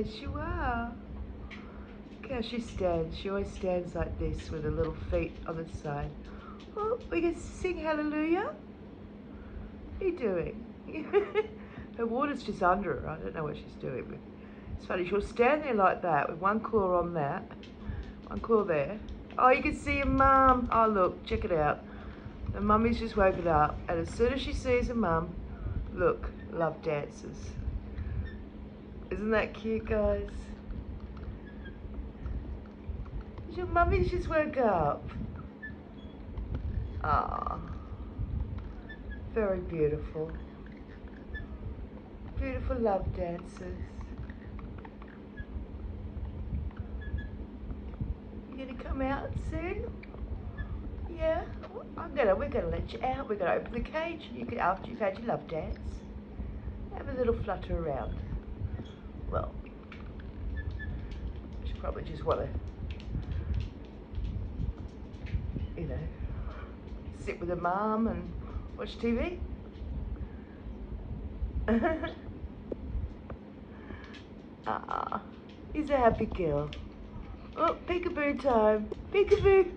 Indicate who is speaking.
Speaker 1: Yes, you are. Look how she stands. She always stands like this with her little feet on the side. Oh, we can sing hallelujah. What are you doing? Her water's just under her. I don't know what she's doing. But it's funny. She'll stand there like that with one claw on that, one claw there. Oh, you can see your mum. Oh, look, check it out. The mummy's just woken up, and as soon as she sees her mum, look, love dances. Isn't that cute, guys? Your mummy's just woke up. Ah, very beautiful. Beautiful love dances. You gonna come out soon? Yeah? We're gonna let you out. We're gonna open the cage. You can, after you've had your love dance, have a little flutter around. Well, she probably just wanna, you know, sit with her mum and watch TV. Ah, he's a happy girl. Oh, peekaboo time. Peekaboo.